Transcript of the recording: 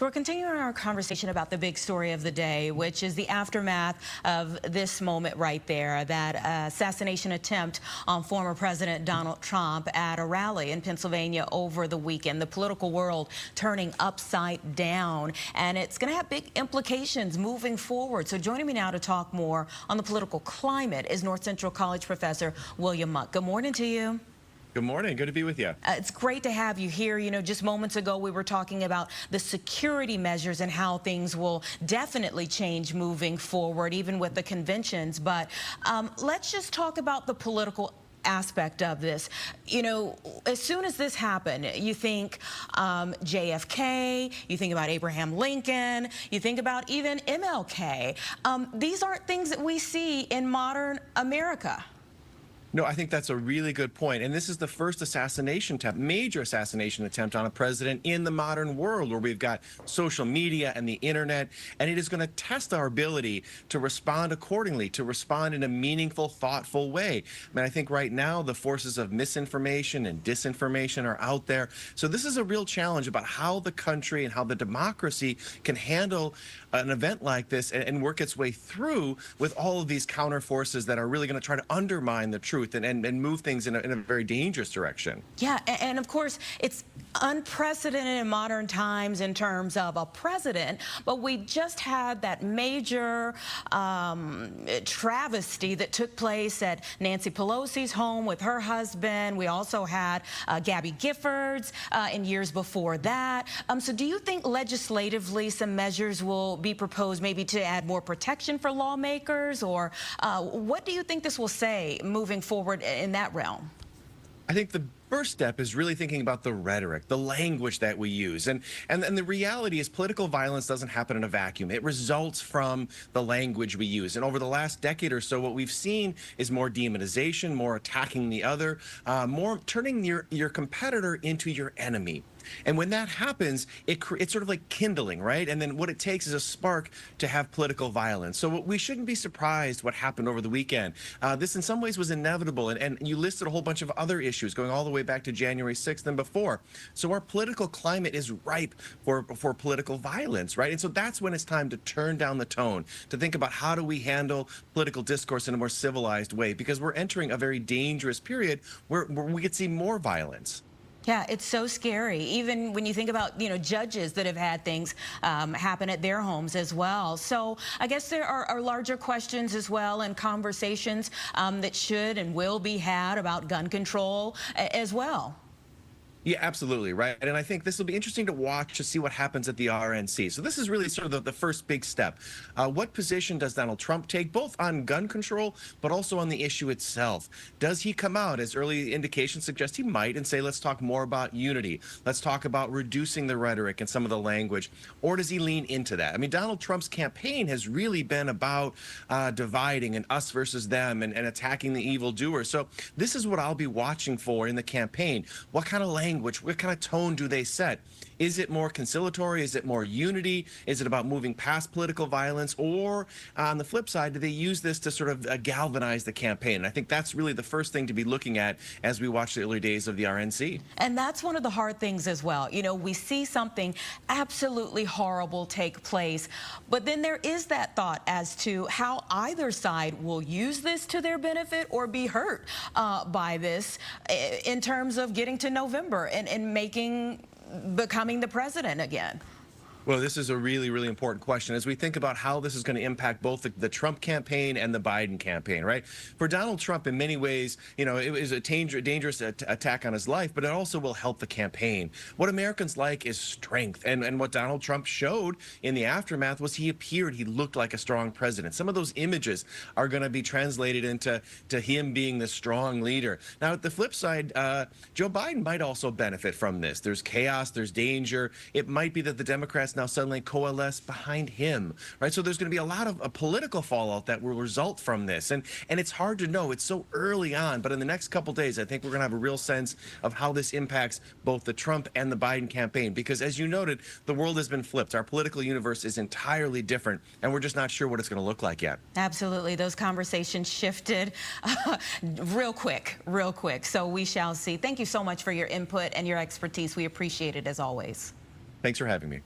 So we're continuing our conversation about the big story of the day, which is the aftermath of this moment right there, that assassination attempt on former President Donald Trump at a rally in Pennsylvania over the weekend. The political world turning upside down, and it's going to have big implications moving forward. So joining me now to talk more on the political climate is North Central College professor William Monk. Good morning to you. Good morning. Good to be with you. It's great to have you here. You know, just moments ago we were talking about the security measures and how things will definitely change moving forward, even with the conventions. But let's just talk about the political aspect of this. You know, as soon as this happened, you think JFK, you think about Abraham Lincoln, you think about even MLK. These aren't things that we see in modern America. No, I think that's a really good point. And this is the first assassination attempt, major assassination attempt on a president in the modern world, where we've got social media and the internet. And it is going to test our ability to respond accordingly, to respond in a meaningful, thoughtful way. I mean, I think right now the forces of misinformation and disinformation are out there. So this is a real challenge about how the country and how the democracy can handle an event like this and work its way through with all of these counter forces that are really going to try to undermine the truth and move things in a very dangerous direction. Yeah, and of course, it's unprecedented in modern times in terms of a president, but we just had that major travesty that took place at Nancy Pelosi's home with her husband. We also had Gabby Giffords in years before that. So do you think legislatively some measures will be proposed maybe to add more protection for lawmakers, or what do you think this will say moving forward in that realm? I think the first step is really thinking about the rhetoric, the language that we use. And the reality is political violence doesn't happen in a vacuum. It results from the language we use. And over the last decade or so, what we've seen is more demonization, more attacking the other, more turning your competitor into your enemy. And when that happens, it's sort of like kindling, right? And then what it takes is a spark to have political violence. So we shouldn't be surprised what happened over the weekend. This in some ways was inevitable. And you listed a whole bunch of other issues going all the way back to January 6th and before. So our political climate is ripe for political violence, right? And so that's when it's time to turn down the tone, to think about how do we handle political discourse in a more civilized way, because we're entering a very dangerous period where we could see more violence. Yeah, it's so scary. Even when you think about, judges that have had things happen at their homes as well. So I guess there are larger questions as well, and conversations that should and will be had about gun control as well. Yeah, absolutely, right. And I think this will be interesting to watch to see what happens at the RNC. So this is really sort of the first big step. What position does Donald Trump take, both on gun control, but also on the issue itself? Does he come out, as early indications suggest he might, and say, let's talk more about unity. Let's talk about reducing the rhetoric and some of the language. Or does he lean into that? I mean, Donald Trump's campaign has really been about dividing and us versus them and attacking the evildoers. So this is what I'll be watching for in the campaign. What kind of language, what kind of tone do they set? Is it more conciliatory? Is it more unity? Is it about moving past political violence? Or on the flip side, do they use this to sort of galvanize the campaign? And I think that's really the first thing to be looking at as we watch the early days of the RNC. And that's one of the hard things as well. You know, we see something absolutely horrible take place, but then there is that thought as to how either side will use this to their benefit or be hurt by this in terms of getting to November and becoming the president again. Well, this is a really, really important question as we think about how this is going to impact both the Trump campaign and the Biden campaign, right? For Donald Trump, in many ways, it was a dangerous attack on his life, but it also will help the campaign. What Americans like is strength. And what Donald Trump showed in the aftermath was he looked like a strong president. Some of those images are going to be translated into him being the strong leader. Now, at the flip side, Joe Biden might also benefit from this. There's chaos, there's danger. It might be that the Democrats now suddenly coalesce behind him, right? So there's going to be a lot of political fallout that will result from this. And it's hard to know. It's so early on. But in the next couple days, I think we're going to have a real sense of how this impacts both the Trump and the Biden campaign. Because as you noted, the world has been flipped. Our political universe is entirely different, and we're just not sure what it's going to look like yet. Absolutely. Those conversations shifted real quick. So we shall see. Thank you so much for your input and your expertise. We appreciate it as always. Thanks for having me.